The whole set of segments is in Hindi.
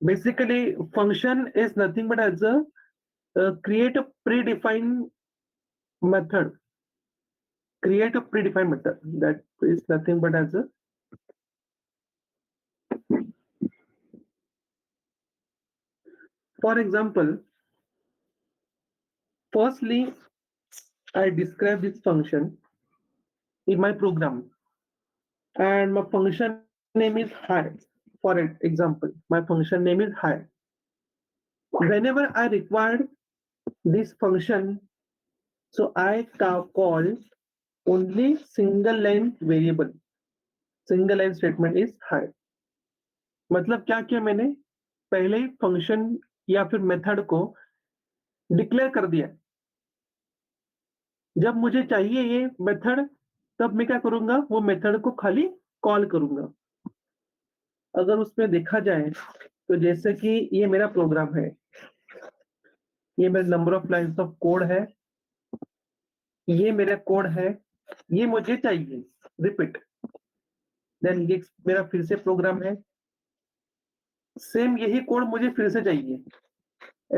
Basically, function is nothing but as a create a predefined method. Create a predefined method that is nothing but as a for example, firstly, I describe this function in my program, and my function name is hi. For example, my function name is hi. Whenever I required this function, so I call only single line variable. Single line statement is hi. मतलब क्या किया मैंने, पहले ही फंक्शन या फिर मेथड को डिक्लेयर कर दिया। जब मुझे चाहिए ये मेथड, तब मैं क्या करूंगा, वो मेथड को खाली कॉल करूंगा। अगर उसमें देखा जाए तो जैसे कि ये मेरा प्रोग्राम है, ये मेरा number of lines of code है, ये मेरा कोड है, ये मुझे चाहिए रिपीट। देन ये मेरा फिर से प्रोग्राम है, सेम यही कोड मुझे फिर से चाहिए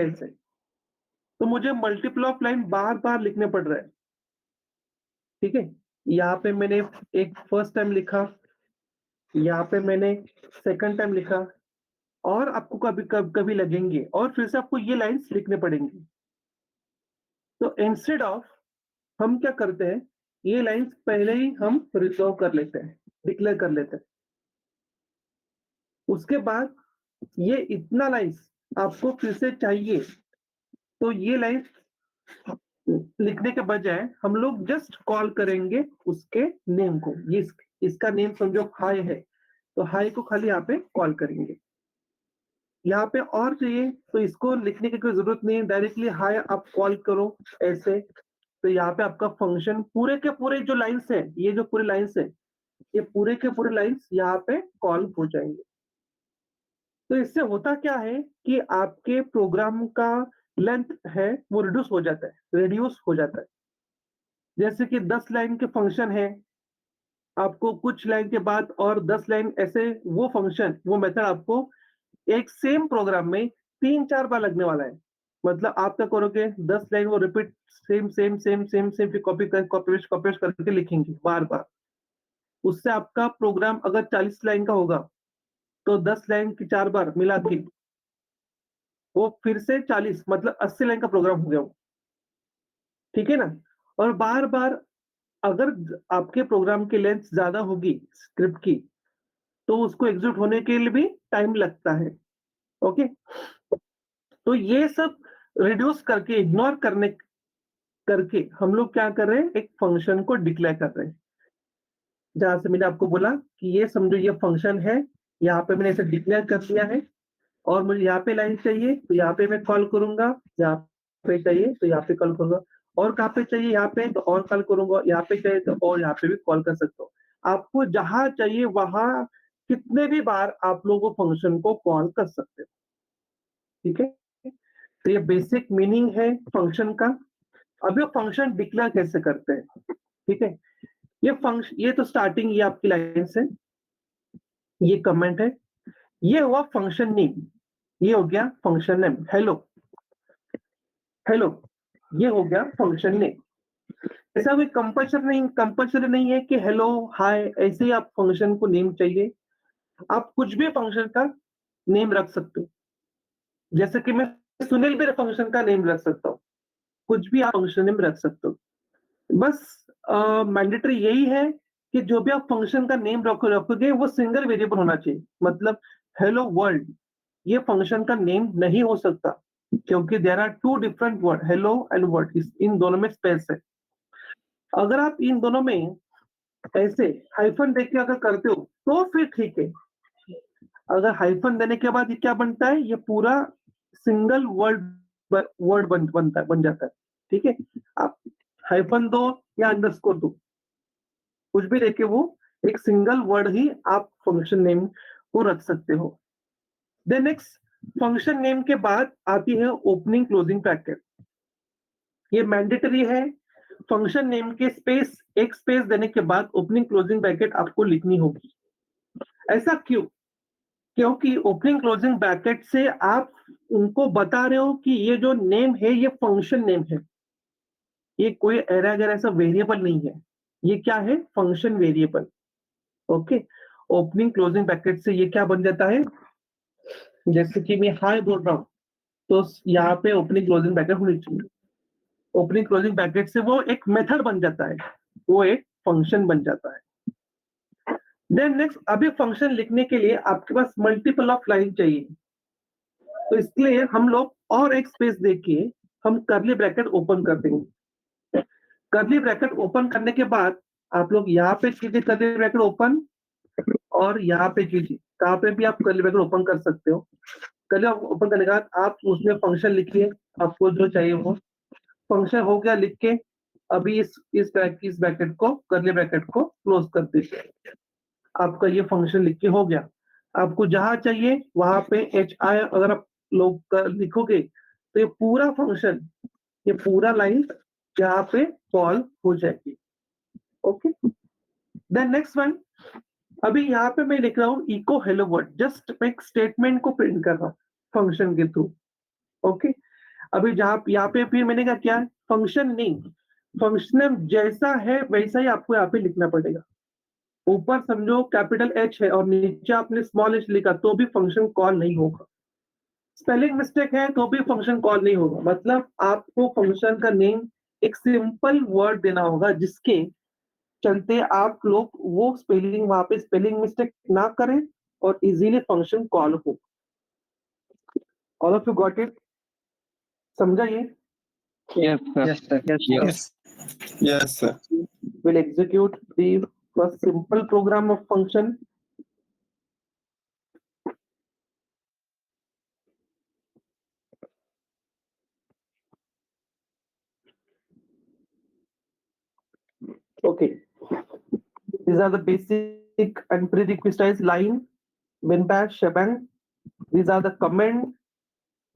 ऐसे। तो मुझे मल्टीपल ऑफ लाइन बार बार लिखने पड़ रहा है। ठीक है, यहाँ पे मैंने एक फर्स्ट टाइम लिखा, यहाँ पे मैंने सेकंड टाइम लिखा, और आपको कभी लगेंगे और फिर से आपको ये लाइन्स लिखने पड़ेंगे। तो इंस्टेड ऑफ हम क्या करते हैं, ये लाइन्स पहले ही हम रिजॉल्व कर लेते हैं, डिक्लेयर कर लेते हैं। उसके बाद ये इतना लाइन्स आपको फिर से चाहिए, तो ये लाइन्स लिखने के बजाय हम लोग जस्ट कॉल करेंगे उसके नेम को। ये इसका नेम समझो हाय है, तो हाय को खाली यहाँ पे कॉल करेंगे। यहाँ पे और चाहिए तो इसको लिखने की कोई जरूरत नहीं है, डायरेक्टली हाय आप कॉल करो ऐसे। तो यहाँ पे आपका फंक्शन पूरे के पूरे जो लाइन्स है, ये जो पूरे लाइन्स है, ये पूरे के पूरे लाइन्स यहाँ पे कॉल हो जाएंगे। तो इससे होता क्या है कि आपके प्रोग्राम का लेंथ है वो रिड्यूस हो जाता है। जैसे कि 10 लाइन के फंक्शन है, आपको कुछ लाइन के बाद और 10 लाइन ऐसे वो फंक्शन वो मेथड आपको एक सेम प्रोग्राम में 3-4 बार लगने वाला है। मतलब आप क्या करोगे, 10 लाइन वो repeat same same same same same फिर कॉपी पेस्ट करके लिखेंगे बार-बार। उससे आपका प्रोग्राम अगर 40 लाइन का होगा, तो 10 लाइन की 4 बार मिला के वो फिर से 40 मतलब 80 लाइन का प्रोग्राम हो गया वो। ठीक है ना? और बार-बार अगर आपके प्रोग्राम की लेंथ ज़्यादा होगी स्क्रिप्ट की, तो उसको एग्जीक्यूट होने के लिए भी टाइम लगता है। ओके? तो ये सब रिड्यूस करके इग्नोर करके हम लोग क्या कर रहे हैं, एक फंक्शन को डिक्लेयर कर रहे हैं। जहाँ से मैंने आपको बोला कि ये समझो ये फंक्शन है, यहाँ पे मैंने इसे डिक्लेयर कर दिया है, और मुझे यहाँ पे लाइन चाहिए तो यहाँ पे मैं कॉल करूंगा, यहाँ पे चाहिए तो यहाँ पे कॉल करूंगा, और कहाँ पे चाहिए यहाँ पे तो और कॉल करूंगा, यहाँ पे चाहिए तो और यहाँ पे भी कॉल कर सकता हूँ। आपको जहां चाहिए वहां कितने भी बार आप लोग वो फंक्शन को कॉल कर सकते हो। ठीक है, तो ये बेसिक मीनिंग है फंक्शन का। अब ये फंक्शन डिक्लेयर कैसे करते हैं? ठीक है, ये तो स्टार्टिंग ये आपकी लाइन से ये कमेंट है, ये हुआ फंक्शन नेम, ये हो गया फंक्शन नेम हेलो। हेलो ये हो गया फंक्शन नेम। ऐसा कोई कंपल्सरी नहीं है कि हेलो हाय ऐसे ही आप फंक्शन को नेम चाहिए। आप कुछ भी फंक्शन का नेम रख सकते हो, जैसे कि मैं सुनील भी फंक्शन का नेम रख सकता हूँ। कुछ भी आप फंक्शन नेम रख सकते हो। बस मैंडेटरी यही है कि जो भी आप फंक्शन का नेम रखोगे वो सिंगल वेरिएबल होना चाहिए। मतलब हेलो वर्ल्ड ये फंक्शन का नेम नहीं हो सकता, क्योंकि there are two different word, hello and world, इन दोनों में स्पेस है। अगर आप इन दोनों में ऐसे हाइफन देख के अगर करते हो तो फिर ठीक है। अगर हाइफन देने के बाद ये क्या बनता है, ये पूरा सिंगल वर्ड बन जाता है। ठीक है, आप हाइफन दो या अंडरस्कोर दो, कुछ भी देके वो एक सिंगल वर्ड ही आप फंक्शन नेम को रख सकते हो। देन नेक्स्ट, फंक्शन नेम के बाद आती है ओपनिंग क्लोजिंग ब्रैकेट। ये मैंडेटरी है। फंक्शन नेम के एक स्पेस देने के बाद ओपनिंग क्लोजिंग ब्रैकेट आपको लिखनी होगी। ऐसा क्यों? क्योंकि ओपनिंग क्लोजिंग ब्रैकेट से आप उनको बता रहे हो कि ये जो नेम है ये फंक्शन नेम है, ये कोई ऐसा वेरिएबल नहीं है, ये क्या है, function variable. Okay, opening closing bracket से ये क्या बन जाता है, जैसे कि मैं हाय बोल रहा हूँ तो यहाँ पे ओपनिंग क्लोजिंग ब्रैकेट होनी चाहिए। ओपनिंग क्लोजिंग ब्रैकेट से वो एक मेथड बन जाता है, वो एक फंक्शन बन जाता है। देन नेक्स्ट, अभी फंक्शन लिखने के लिए आपके पास मल्टीपल ऑफ लाइन चाहिए, तो इसलिए हम लोग और एक स्पेस देके हम कर्ली ब्रैकेट ओपन कर देंगे। कर्ली ब्रैकेट ओपन करने के बाद आप लोग यहाँ पे कीजिए कर्ली ब्रैकेट ओपन, और यहाँ पे कीजिए, कहाँ पे भी आप कर्ली ब्रैकेट ओपन कर सकते हो। कर्ली ओपन करने के बाद आप उसमें फंक्शन लिखिए, आपको जो चाहिए वो फंक्शन हो गया लिख के। अभी इस ब्रैकेट को, कर्ली ब्रैकेट को क्लोज कर दीजिए। आपका ये फंक्शन लिख के हो गया। आपको जहां चाहिए वहां पे HI अगर आप लोग लिखोगे तो ये पूरा फंक्शन, ये पूरा लाइन यहाँ पे कॉल हो जाएगी। ओके, देन नेक्स्ट वन, अभी यहाँ पे मैं लिख रहा हूँ इको हेलो वर्ड, जस्ट मैं एक स्टेटमेंट को प्रिंट कर रहा हूँ फंक्शन के थ्रू। ओके, अभी जहाँ यहाँ पे फिर मैंने कहा क्या, फंक्शन नहीं, फंक्शन जैसा है वैसा ही आपको यहाँ पे लिखना पड़ेगा। ऊपर समझो कैपिटल H है और नीचे आपने स्मॉल h लिखा तो भी फंक्शन कॉल नहीं होगा। स्पेलिंग मिस्टेक है तो भी फंक्शन कॉल नहीं होगा। मतलब आपको फंक्शन का नेम एक सिंपल वर्ड देना होगा जिसके चलते आप लोग वो स्पेलिंग, वहां पे स्पेलिंग मिस्टेक ना करें और इजीली फंक्शन कॉल हो। All of you got it, समझा ये? Yes, sir. Yes, sir. Yes. Yes, sir. We'll execute the first simple program of function. Okay, these are the basic and prerequisites: line, bin bash, shebang. These are the command.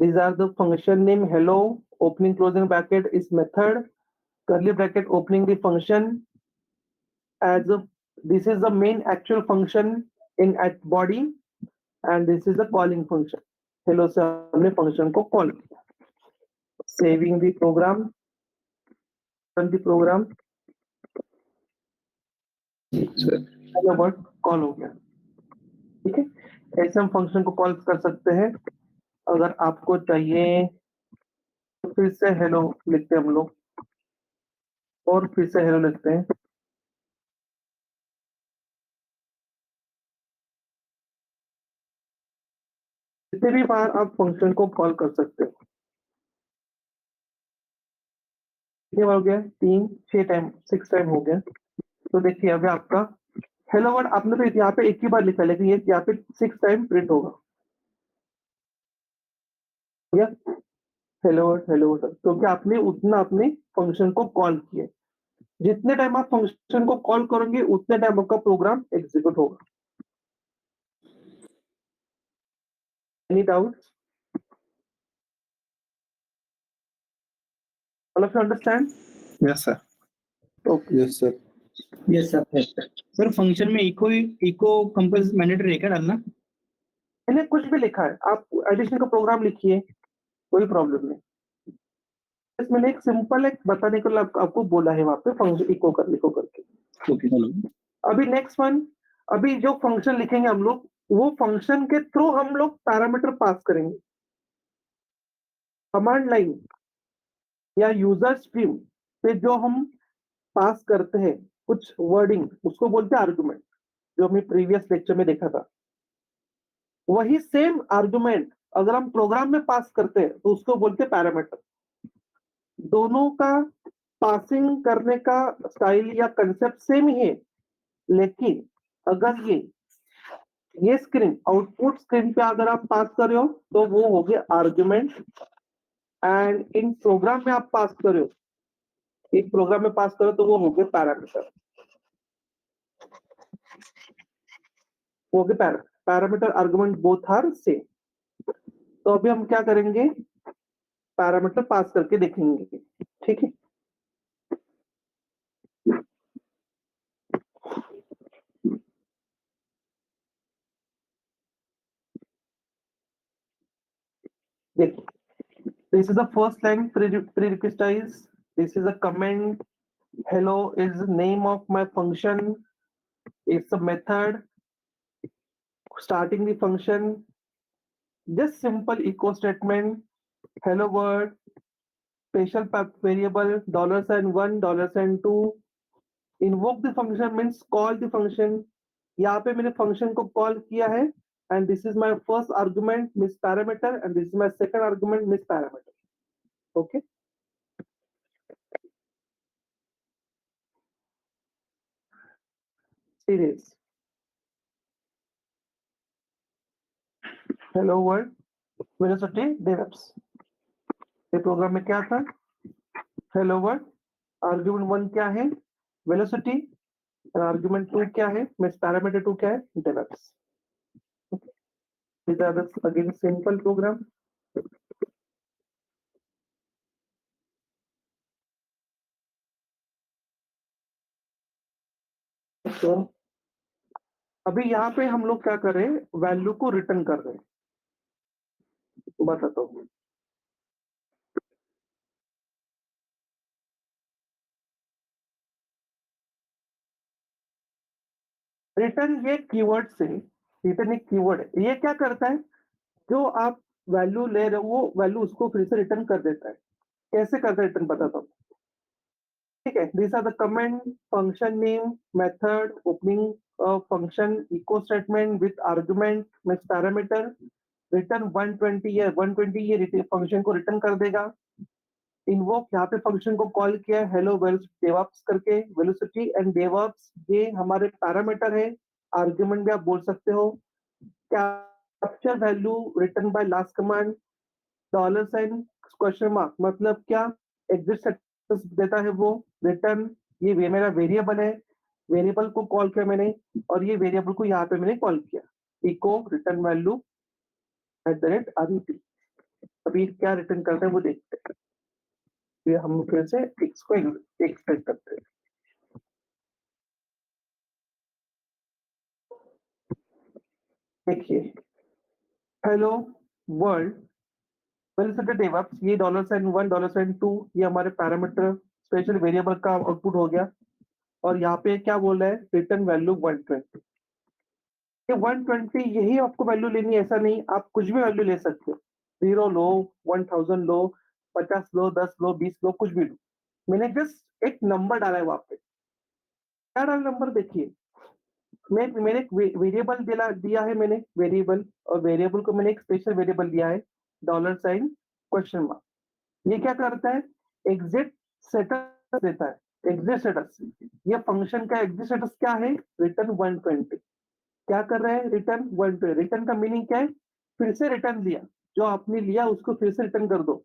These are the function name hello, opening closing bracket is method, curly bracket opening the function as a, this is the main actual function in at body, and this is the calling function. Hello से हमने function को call किया. Saving the program, run the program. Hello word call हो गया। ठीक है, ऐसे हम फंक्शन को कॉल कर सकते हैं। अगर आपको चाहिए तो फिर से हेलो लिखते हैं हम लोग, और फिर से हेलो लिखते हैं। जितने भी बार आप फंक्शन को कॉल कर सकते हो। कितने बार हो गया? 3, 6 टाइम, 6 टाइम हो गया। तो देखिए अभी आपका हेलो वर्ड आपने तो यहाँ पे एक ही बार लिखा, लेकिन ये यहाँ पे 6 टाइम प्रिंट होगा। हेलो वर्ड, तो क्या आपने उतना अपने फंक्शन को कॉल किया। जितने टाइम आप फंक्शन को कॉल करोगे उतने टाइम आपका प्रोग्राम एग्जीक्यूट होगा। Any doubt? All of you understand? Yes, sir. Okay, Yes, sir. Yes, sir. Sir function में इको कंपल्स मैंडेटरी है क्या डालना? मैंने कुछ भी लिखा है, आप एडिशन का प्रोग्राम लिखिए, कोई प्रॉब्लम नहीं। इसमें एक सिंपल एक बताने के लिए आपको बोला है वहां पे फंक्शन इको कर लिखो करके। Okay hello. अभी नेक्स्ट वन, अभी जो फंक्शन लिखेंगे हम लोग, वो फंक्शन के थ्रू हम लोग पैरामीटर पास करेंगे। कमांड लाइन या यूजर स्ट्रीम पे जो हम पास करते हैं कुछ वर्डिंग, उसको बोलते हैं आर्गुमेंट, जो हमने प्रीवियस लेक्चर में देखा था। वही सेम आर्गुमेंट अगर हम प्रोग्राम में पास करते हैं तो उसको बोलते हैं पैरामीटर। दोनों का पासिंग करने का स्टाइल या कंसेप्ट सेम ही है, लेकिन अगर ये स्क्रीन, आउटपुट स्क्रीन पे अगर आप पास कर रहे हो तो वो हो गया आर्गुमेंट, एंड इन प्रोग्राम में आप पास कर रहे हो, एक प्रोग्राम में पास करो तो वो हो गए पैरामीटर, वो गए parameter argument both are same. तो अभी हम क्या करेंगे, पैरामीटर पास करके देखेंगे। ठीक है, This is the first line prerequisite is, this is a comment. Hello is the name of my function. It's a method starting the function. Just simple echo statement. Hello world. Special variable $1 $2. Invoke the function means call the function. यहाँ पे मैंने function को call किया है, and this is my first argument miss parameter, and this is my second argument miss parameter. Okay. Series. Hello world. Velocity DevOps. ये प्रोग्राम में क्या था? Hello world. Argument 1 क्या है? Velocity. और argument 2 क्या है? Miss parameter 2 क्या है? DevOps. Okay. These are the again simple program. तो अभी यहाँ पे हम लोग क्या कर रहे हैं? वैल्यू को रिटर्न कर रहे हैं. बताता हूँ. रिटर्न ये कीवर्ड से, रिटर्न एक कीवर्ड है. ये क्या करता है? जो आप वैल्यू ले रहे हो वो वैल्यू उसको फिर से रिटर्न कर देता है. कैसे करता है रिटर्न बताता हूँ. ठीक है. This are the comment, function name, method, opening function, echo statement with argument में पैरामीटर. रिटर्न 120 या 120 ये फंक्शन को रिटर्न कर देगा. इन्वोक यहाँ पे फंक्शन को कॉल किया हेलो डेवऑप्स करके. वेलोसिटी एंड डेवऑप्स ये हमारे पैरामीटर है. आर्गुमेंट भी आप बोल सकते हो. Capture value return by last command. $साइन क्वेश्चन मार्क मतलब क्या? एग्जिट स्टेटस देता है वो. रिटर्न ये मेरा वेरिएबल है. वेरिएबल को कॉल किया मैंने और ये वेरिएबल को यहाँ पे मैंने कॉल किया. Echo return value @RET. अभी क्या रिटर्न करते हैं वो देखते हैं. ये हम फिर से x को एक्सपेक्ट करते हैं. देखिए हेलो वर्ल्ड वेलोसिटी डेवऑप्स ये $1 $2 ये हमारे पैरामीटर स्पेशल वेरिएबल का आउटपुट हो गया. और यहाँ पे क्या बोल रहा है? Return value 120. ये 120 यही आपको वैल्यू लेनी है ऐसा नहीं. आप कुछ भी वैल्यू ले सकते हो. 0 लो, 1000 लो, 50 लो, 10 लो, 20 लो, कुछ भी लो. मैंने जस्ट एक नंबर डाला है वहां पे. क्या डाला नंबर देखिए. मैंने एक वेरिएबल दिया है मैंने वेरिएबल. और वेरिएबल को मैंने एक स्पेशल वेरिएबल दिया है $साइन क्वेश्चन मार्क. ये क्या करता है? एग्जिट स्टेटस देता है. एग्जिट स्टेटस ये फंक्शन का एग्जिट स्टेटस क्या है? रिटर्न 120. क्या कर रहा है? रिटर्न 120. रिटर्न का मीनिंग क्या है? फिर से रिटर्न दिया. जो आपने लिया उसको फिर से रिटर्न कर दो.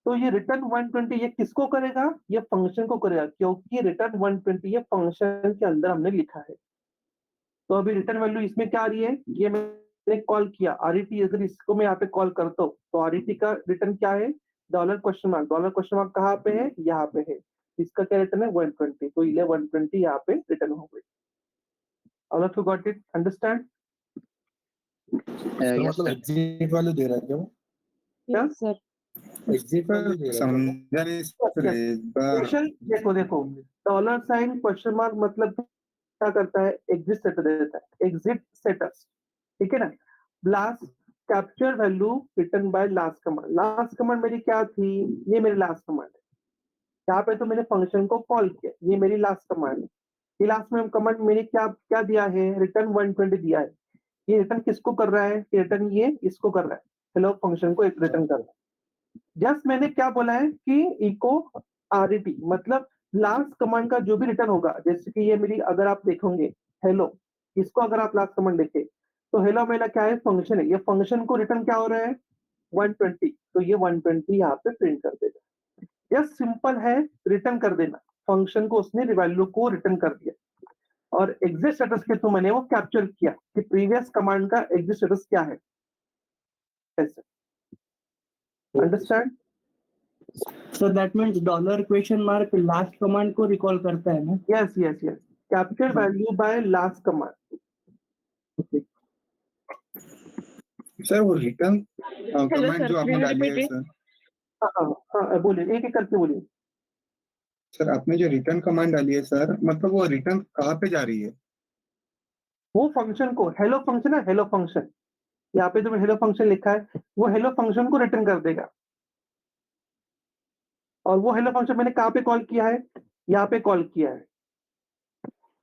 तो ये रिटर्न 120 ये किसको करेगा? ये फंक्शन को करेगा क्योंकि रिटर्न 120 ये फंक्शन के अंदर हमने लिखा है. तो अभी रिटर्न वैल्यू इसमें क्या आ रही है? ये मैंने कॉल किया RET. अगर इसको मैं यहाँ पे कॉल करता हूँ तो RET का रिटर्न क्या है? $? क्वेश्चन मार्क कहाँ पे है? यहाँ पे है. इसका क्या रिटर्न है? 120. तो ये 120 यहाँ पे रिटर्न हो गई. All of you got it? Understand? मतलब एग्जिट वैल्यू दे रहा है क्या? क्या सर एग्जिट वैल्यू दे रहा है. समझा नहीं क्वेश्चन. देखो $साइन क्वेश्चन मार्क मतलब क्या करता है? एग्जिट स्टेटस देता है. Exit status. ठीक है ना. Last capture value return by last command. Last command मेरी क्या थी? ये मेरी लास्ट कमांड है. यहाँ पे तो मैंने फंक्शन को कॉल किया. ये मेरी लास्ट कमांड है. ये लास्ट में कमांड मैंने क्या दिया है? रिटर्न 120 दिया है. ये रिटर्न किसको कर रहा है? रिटर्न ये इसको कर रहा है. हेलो फंक्शन को रिटर्न कर रहा है. जस्ट मैंने क्या बोला है कि इको RET मतलब लास्ट कमांड का जो भी रिटर्न होगा. जैसे कि ये मेरी अगर आप देखोगे हेलो, इसको अगर आप लास्ट कमांड देखें तो हेलो मेरा क्या है? फंक्शन है. ये फंक्शन को रिटर्न क्या हो रहा है? 120. तो ये 120 यहाँ पे प्रिंट कर देगा. जस्ट सिंपल है रिटर्न कर देना. फंक्शन को उसने वैल्यू को रिटर्न कर दिया और एग्जिट स्टेटस के थ्रू मैंने वो कैप्चर किया कि प्रीवियस कमांड का एग्जिट स्टेटस क्या है. ऐसे understand? So that means $question mark last command को recall करता है ना? Yes. Capture value by last command. Okay. Sir वो रिटर्न कमांड sir, जो आपने will you डाली है repeat it? सर, हाँ बोलिए, एक एक करके बोलिए। सर आपने जो रिटर्न कमांड डाली है सर, मतलब वो रिटर्न कहाँ पे जा रही है? वो फंक्शन को, हेलो फंक्शन है, हेलो फंक्शन, यहाँ पे जो हेलो फंक्शन लिखा है वो हेलो फंक्शन को रिटर्न कर देगा। और वो हेलो फंक्शन मैंने कहाँ पे कॉल किया है? यहाँ पे कॉल किया है।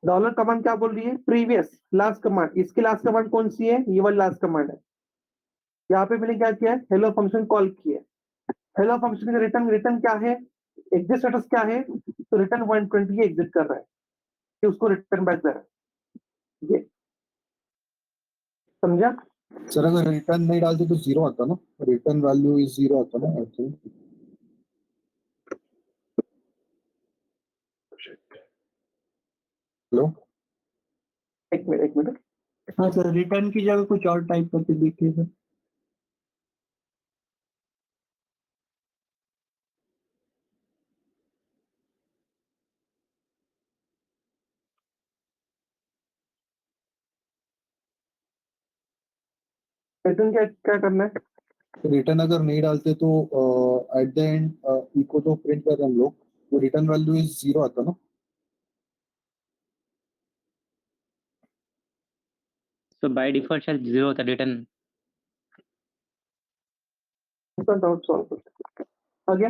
डॉलर कमांड क्या बोल रही है? Previous last command. इसकी लास्ट कमांड कौन सी है? ये वाली लास्ट कमांड है। यहाँ पे मैंने क्या किया है? हेलो फंक्शन कॉल किया है। हेलो फंक्शन का रिटर्न क्या है? एग्जिट स्टेटस क्या है? तो रिटर्न 120 एग्जिट कर रहा है कि उसको रिटर्न बैक दे रहा है। ये समझा? सर अगर रिटर्न नहीं डालते तो जीरो आता ना, रिटर्न वैल्यू इज जीरो आता ना एक्चुअली। हेलो एक मिनट। हाँ सर, रिटर्न की जगह कुछ और टाइप करके देखिए सर। रिटर्न क्या करना है? रिटर्न अगर नहीं डालते तो एट द एंड इको तो प्रिंट कर रहे हैं हम लोग, तो रिटर्न वैल्यू इज जीरो आता ना। So by default shall 0 होता रिटर्न। इसका डाउट सॉल्व कर सकते हैं। आगे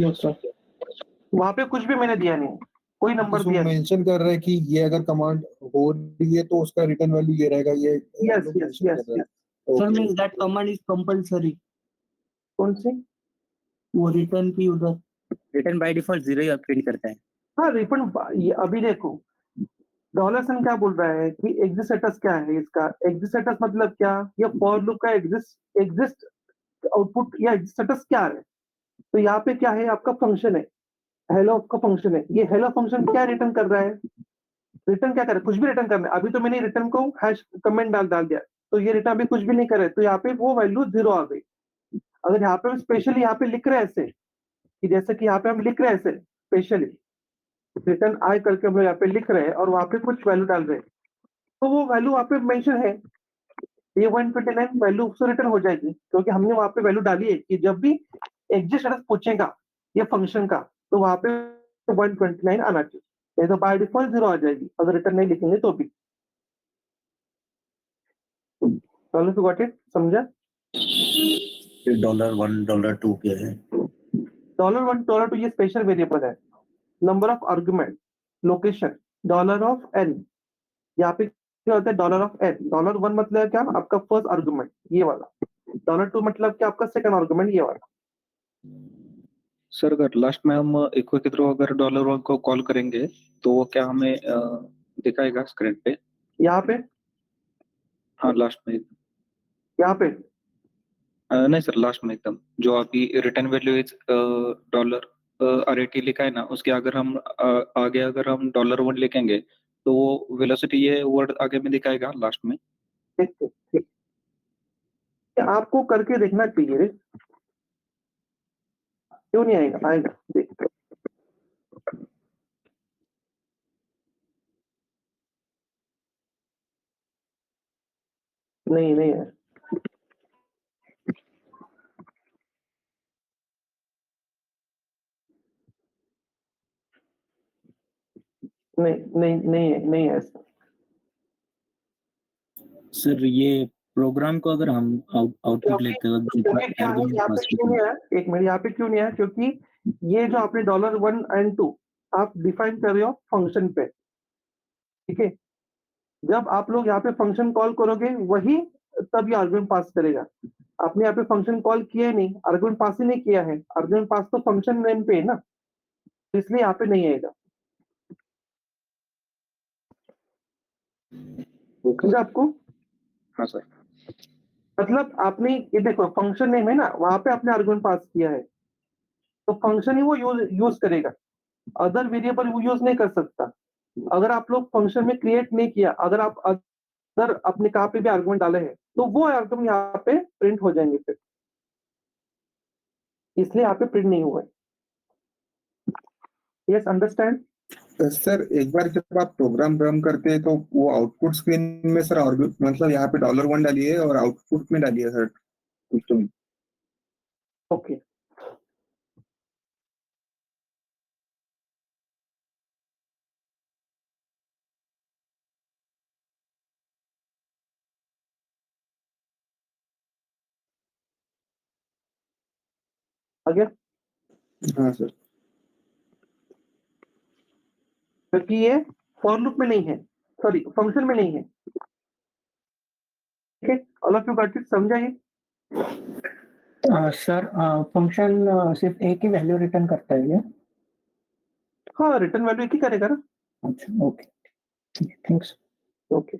यस सर। वहां पे कुछ भी मैंने दिया नहीं, कोई नंबर तो दिया नहीं। मेंशन कर रहा है कि ये अगर कमांड हो रही है तो उसका रिटर्न वैल्यू ये रहेगा, ये यस लोग यस मेंशन यस कर रहे हैं। Yes. Sir Okay, means that okay. Command is compulsory, कौन सी? वो रिटर्न की उधर। Return by default 0 he print करता है। हाँ रिफंड। अभी देखो, डॉलर सन क्या बोल रहा है कि एग्जिस्ट स्टेटस क्या है इसका? एग्जिस्ट स्टेटस मतलब क्या? ये फॉर लूप का एग्जिस्ट आउटपुट या एग्जिस्ट स्टेटस क्या है? तो यहाँ पे क्या है? आपका फंक्शन है, हेलो का फंक्शन है। ये हेलो फंक्शन क्या रिटर्न कर रहा है? रिटर्न क्या कर रहा है? कुछ भी रिटर्न करना है। अभी तो मैंने रिटर्न को हैश कमेंट डाल दिया, तो ये रिटर्न अभी कुछ भी नहीं कर रहा है, तो यहाँ पे वो वैल्यू जीरो आ गई। अगर यहाँ पे स्पेशली यहाँ पे लिख रहे हैं ऐसे, कि जैसे कि यहाँ पे हम लिख रहे हैं ऐसे स्पेशली रिटर्न आई करके हम लोग यहाँ पे लिख रहे हैं और वहां पे कुछ वैल्यू डाल रहे हैं, तो वो वैल्यू वहां पे मेंशन है, ये 129 वैल्यू उससे रिटर्न हो जाएगी, क्योंकि हमने वहां पे वैल्यू डाली है कि जब भी एग्जिस्ट स्टेटस पूछेगा ये फंक्शन का, तो वहां पे 129 आना चाहिए, नहीं तो बाय डिफॉल्ट जीरो आ जाएगी अगर रिटर्न नहीं लिखेंगे तो भी। Got it? समझा? $1 $2 क्या है? $1 $2 ये स्पेशल वेरिएबल है। Number of argument, location, $n। यहाँ पे क्या होता है? $n। $1 मतलब क्या? आपका फर्स्ट आर्गुमेंट ये वाला। $2 मतलब क्या? आपका सेकंड आर्गुमेंट ये वाला। सर अगर लास्ट में हम इक्वल के थ्रू अगर $1 को कॉल करेंगे तो वो क्या हमें दिखाएगा स्क्रीन पे? यहाँ पे? हाँ लास्ट में। यहाँ पे नहीं सर, लास्ट में एकदम जो अभी return value is dollar RAT लिखा है ना, उसके अगर हम आगे अगर हम $1 लिखेंगे तो वो वेलोसिटी ये वर्ड आगे में दिखाएगा लास्ट में। ठीक। आपको करके देखना चाहिए रे, क्यों नहीं आएगा? आएगा, देख। नहीं है। नहीं है ऐसा। सर ये प्रोग्राम को अगर हम आउटपुट लेते हो क्योंकि क्या है यहाँ पे क्यों नहीं है? एक मिनट, यहाँ पे क्यों नहीं है? क्योंकि ये जो आपने $1 and 2 आप डिफाइन कर रहे हो फंक्शन पे, ठीक है? जब आप लोग यहाँ पे फंक्शन कॉल करोगे वही तब ये आर्गुमेंट पास करेगा। आपने यहाँ पे फंक्शन कॉल किया ही नहीं, आर्गुमेंट पास ही नहीं किया है। आर्गुमेंट पास तो फंक्शन नेम पे है ना, इसलिए यहाँ पे नहीं आएगा। समझा आपको? हाँ सर। मतलब आपने ये देखो फंक्शन नेम है ना, वहां पे आपने आर्गुमेंट पास किया है, तो फंक्शन ही वो यूज करेगा, अदर वेरिएबल वो यूज नहीं कर सकता। अगर आप लोग फंक्शन में क्रिएट नहीं किया, अगर आप अदर अपने कहाँ पे भी आर्गुमेंट डाले हैं, तो वो आर्गुमेंट यहाँ पे प्रिंट हो जाएंगे फिर, इसलिए यहाँ पे प्रिंट नहीं हुआ है। Yes, understand? सर एक बार जब आप प्रोग्राम रन करते हैं तो वो आउटपुट स्क्रीन में सर और मतलब यहाँ पे $1 डालिए और आउटपुट में डालिए सर कुछ तो। ओके आ गया, हाँ सर। क्योंकि ये फॉर लूप में नहीं है, सॉरी फंक्शन में नहीं है। ठीक है, all of you got it, समझाइए। सर फंक्शन सिर्फ एक ही वैल्यू रिटर्न करता है क्या? हाँ, रिटर्न वैल्यू एक ही करेगा ना। अच्छा, ओके, थैंक्स। ओके,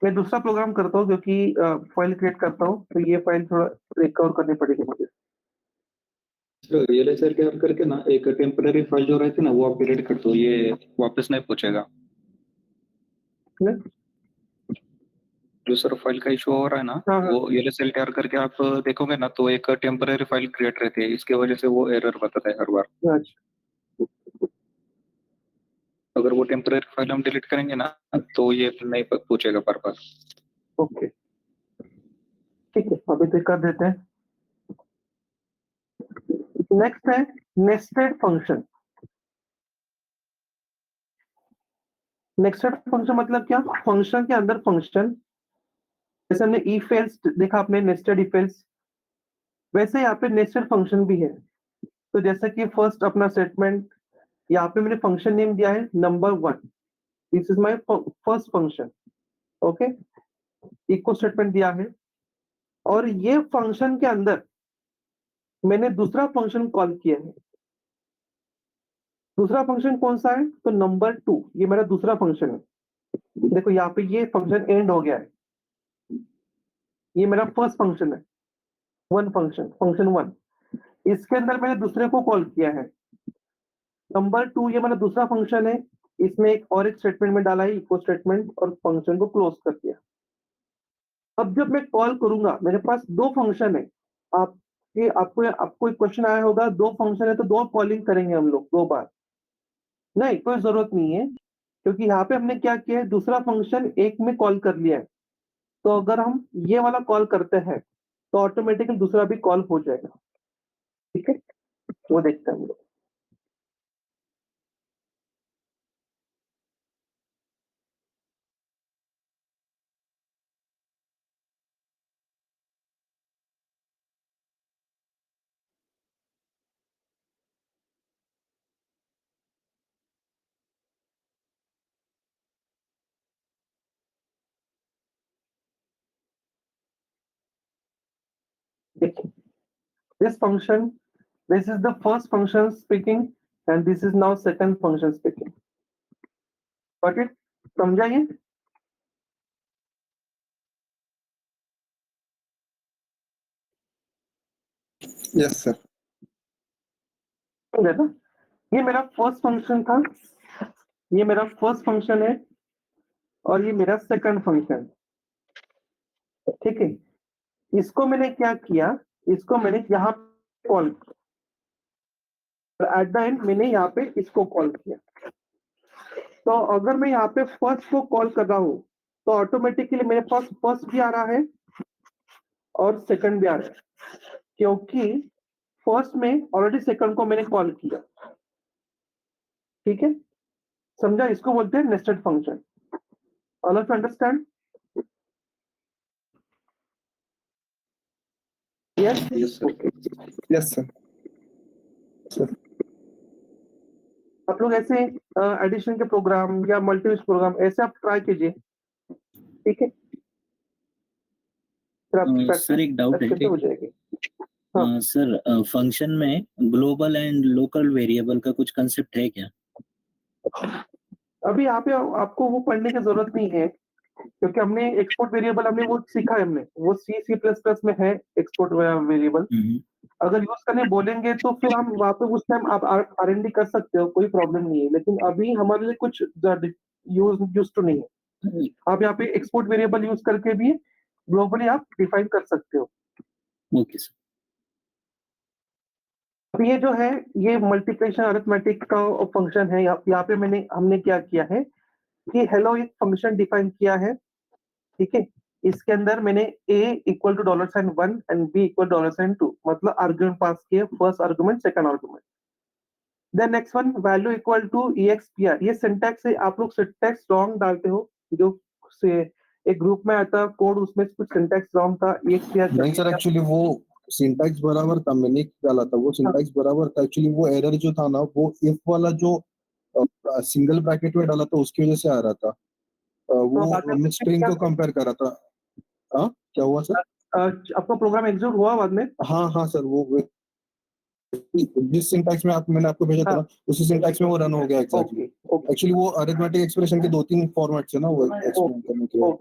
मैं दूसरा प्रोग्राम करता हूँ क्योंकि फाइल क्रिएट करता हूँ, तो ये फाइल थोड़ा रिकवर करनी पड़ेगी मुझे। रियलाइजर क्या करके ना एक टेम्पररी फाइल जो रहती है ना वो आप डिलीट कर दो, ये वापस नहीं पूछेगा। है? जो सर फाइल का इशू हो रहा है ना, हाँ, हाँ। वो एलएसएल तैयार करके आप देखोगे ना तो एक टेम्पररी फाइल क्रिएट रहती है, इसके वजह से वो एरर बताता है हर बार। अच्छा, अगर वो टेम्पररी फाइल हम डिलीट करेंगे ना तो ये नहीं पूछेगा बार बार। ओके, ठीक है, अभी तो कर देते हैं। नेक्स्ट है नेस्टेड फंक्शन। नेस्टेड फंक्शन मतलब क्या? फंक्शन के अंदर फंक्शन। जैसे हमने इफ एल्स देखा, आपने नेस्टेड इफ एल्स, वैसे यहाँ पे नेस्टेड फंक्शन भी है। तो जैसे कि फर्स्ट अपना स्टेटमेंट, यहाँ पे मैंने फंक्शन नेम दिया है number 1, this is my first function. Okay, echo statement दिया है, और ये फंक्शन के अंदर मैंने दूसरा फंक्शन कॉल किया है। दूसरा फंक्शन कौन सा है? तो नंबर 2, ये मेरा दूसरा फंक्शन है। देखो यहाँ पे ये फंक्शन एंड हो गया है, ये मेरा फर्स्ट फंक्शन है, वन फंक्शन, फंक्शन 1। इसके अंदर मैंने दूसरे को कॉल किया है नंबर 2, ये मेरा दूसरा फंक्शन है। इसमें एक स्टेटमेंट में डाला है इको स्टेटमेंट, और फंक्शन को क्लोज कर दिया। अब जब मैं कॉल करूंगा, मेरे पास दो फंक्शन है। आपको एक क्वेश्चन आया होगा, दो फंक्शन है तो दो कॉलिंग करेंगे हम लोग 2 बार? नहीं, कोई जरूरत नहीं है, क्योंकि यहाँ पे हमने क्या किया है, दूसरा फंक्शन एक में कॉल कर लिया है। तो अगर हम ये वाला कॉल करते हैं तो ऑटोमेटिकली दूसरा भी कॉल हो जाएगा। ठीक है, वो देखते हैं हम लोग। देखिए, this function, this is the first function speaking, and this is now second function speaking. Got it? समझाइए। Yes sir. समझा ना? ये मेरा फर्स्ट फंक्शन था, ये मेरा फर्स्ट फंक्शन है, और ये मेरा सेकंड फंक्शन। ठीक है, इसको मैंने क्या किया, इसको मैंने यहाँ कॉल, एट द एंड मैंने यहाँ पे इसको कॉल किया। तो अगर मैं यहाँ पे फर्स्ट को कॉल कर रहा हूँ तो ऑटोमेटिकली मेरे पास फर्स्ट भी आ रहा है और सेकंड भी आ रहा है, क्योंकि फर्स्ट में ऑलरेडी सेकंड को मैंने कॉल किया। ठीक है, समझा? इसको बोलते हैं nested function. All of you understand? Yes, yes sir. Okay. Yes sir. आप लोग ऐसे एडिशन के प्रोग्राम या मल्टीपल प्रोग्राम ऐसे आप ट्राई कीजिए। ठीक है, फिर आप सर एक डाउट है, प्रैक्टिस हो जाएगी। हाँ। सर फंक्शन में ग्लोबल एंड लोकल वेरिएबल का कुछ कंसेप्ट है क्या? अभी यहाँ पे आपको वो पढ़ने की जरूरत नहीं है, क्योंकि हमने एक्सपोर्ट वेरिएबल हमने वो सीखा है, हमने वो C++ में है एक्सपोर्ट वेरिएबल। अगर यूज करने बोलेंगे तो फिर हम वहाँ पे उस टाइम आप R&D कर सकते हो, कोई प्रॉब्लम नहीं है, लेकिन अभी हमारे लिए कुछ यूज तो नहीं है। आप यहाँ पे एक्सपोर्ट वेरिएबल यूज करके भी ग्लोबली आप डिफाइन कर सकते हो। Okay sir. अब ये जो है ये मल्टीप्लिकेशन अरिथमेटिक का फंक्शन है। यहाँ पे हमने क्या किया है कि हेलो एक फंक्शन डिफाइन किया है, ठीक है। इसके अंदर मैंने a equal to $1 and b equal $2 मतलब आर्गुमेंट पास किए, first argument second argument. Then next one value equal to EXPR। ये सिंटैक्स है, आप लोग सिंटैक्स रॉन्ग डालते हो, जो से एक ग्रुप में आता कोड उसमें कुछ सिंटैक्स रॉन्ग था, EXPR नहीं सर, एक्चुअली वो सिंटैक्स बराबर था, मैंने डाला था वो सिंटैक्स बराबर था। एक्चुअली वो एरर जो था ना, वो इफ वाला जो सिंगल ब्रैकेट में डाला था उसकी वजह से आ रहा था। वो मैं स्ट्रिंग को कंपेयर कर रहा था। हाँ, क्या हुआ सर? आपका प्रोग्राम एग्जीक्यूट हुआ बाद में? हाँ सर, वो जिस सिंटैक्स में मैंने आपको भेजा था ना, उसी सिंटैक्स में वो रन हो गया एग्जैक्टली। ओके एक्चुअली वो अरिथमेटिक एक्सप्रेशन के 2-3 फॉर्मेट्स है ना वो एक्सप्लेन करने के लिए।